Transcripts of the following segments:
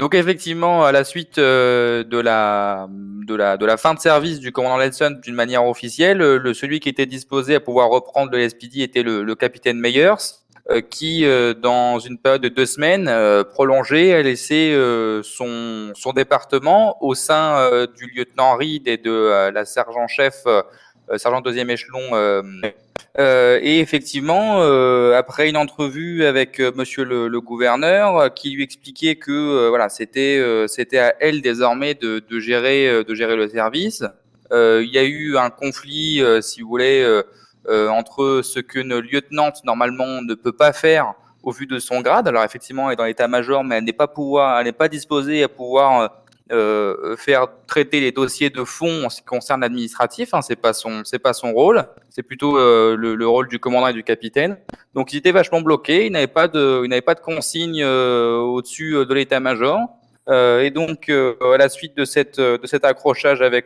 Donc effectivement, à la suite de la fin de service du commandant Nelson d'une manière officielle, celui qui était disposé à pouvoir reprendre le SPD était le capitaine Meyers, qui, dans une période de 2 semaines prolongée, a laissé son département au sein du lieutenant Reed et de la sergent-chef, sergent deuxième échelon. Et effectivement, après une entrevue avec Monsieur le gouverneur, qui lui expliquait que voilà, c'était à elle désormais de gérer le service. Il y a eu un conflit, si vous voulez, entre ce qu'une lieutenante normalement ne peut pas faire au vu de son grade. Alors effectivement, elle est dans l'état-major, mais elle n'est pas disposée à pouvoir faire traiter les dossiers de fond en ce qui concerne l'administratif. Hein, c'est pas son rôle. C'est plutôt le rôle du commandant et du capitaine. Donc ils étaient vachement bloqués. Ils n'avaient pas de consigne au-dessus de l'état-major. Et donc, à la suite de cet accrochage avec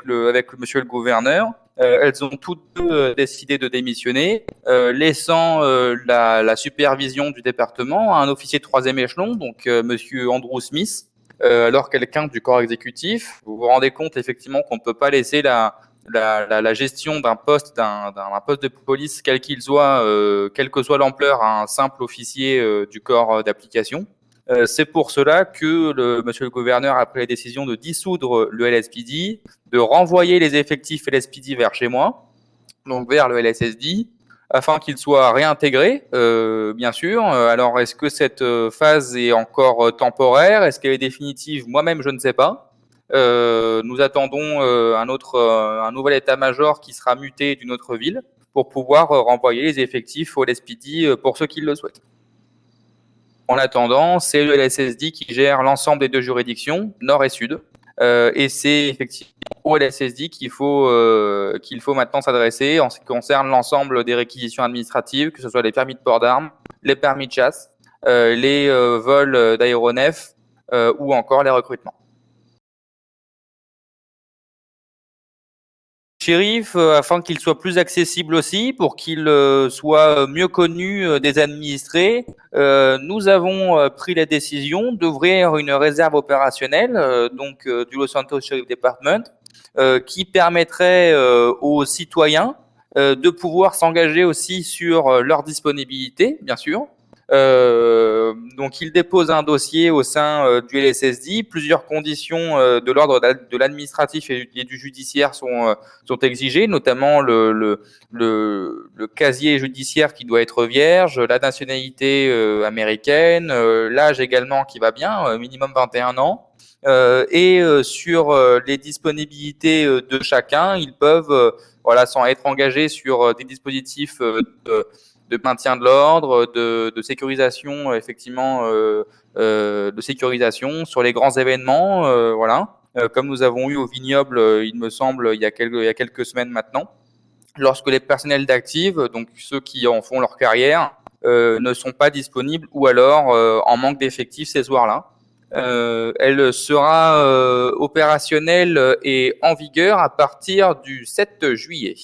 monsieur le gouverneur, elles ont toutes deux décidé de démissionner, laissant la supervision du département à un officier de troisième échelon, donc monsieur Andrew Smith, alors quelqu'un du corps exécutif. Vous vous rendez compte effectivement qu'on ne peut pas laisser la gestion d'un poste de police, quel qu'il soit, quelle que soit l'ampleur, à un simple officier du corps d'application. C'est pour cela que monsieur le gouverneur a pris la décision de dissoudre le LSPD, de renvoyer les effectifs LSPD vers chez moi, donc vers le LSSD, afin qu'il soit réintégré, bien sûr. Alors, est-ce que cette phase est encore temporaire? Est-ce qu'elle est définitive? Moi-même, je ne sais pas. Nous attendons un nouvel état-major qui sera muté d'une autre ville pour pouvoir renvoyer les effectifs au LSPD pour ceux qui le souhaitent. En attendant, c'est le LSSD qui gère l'ensemble des deux juridictions, nord et sud. Et c'est effectivement au LSSD qu'il faut maintenant s'adresser en ce qui concerne l'ensemble des réquisitions administratives, que ce soit les permis de port d'armes, les permis de chasse, les vols d'aéronefs ou encore les recrutements. Shérif, afin qu'il soit plus accessible aussi, pour qu'il soit mieux connu des administrés, nous avons pris la décision d'ouvrir une réserve opérationnelle, du Los Santos Sheriff Department, qui permettrait aux citoyens de pouvoir s'engager aussi sur leur disponibilité, bien sûr. Donc, il dépose un dossier au sein du LSSD. Plusieurs conditions de l'ordre de l'administratif et du judiciaire sont exigées, notamment le casier judiciaire qui doit être vierge, la nationalité américaine, l'âge également qui va bien, minimum 21 ans. Et sur les disponibilités de chacun, ils peuvent sans être engagés sur des dispositifs de maintien de l'ordre, de sécurisation, effectivement, de sécurisation sur les grands événements, comme nous avons eu au Vignoble, il me semble, il y a quelques semaines maintenant, lorsque les personnels d'active, donc ceux qui en font leur carrière, ne sont pas disponibles ou alors en manque d'effectifs ces soirs-là. Elle sera opérationnelle et en vigueur à partir du 7 juillet.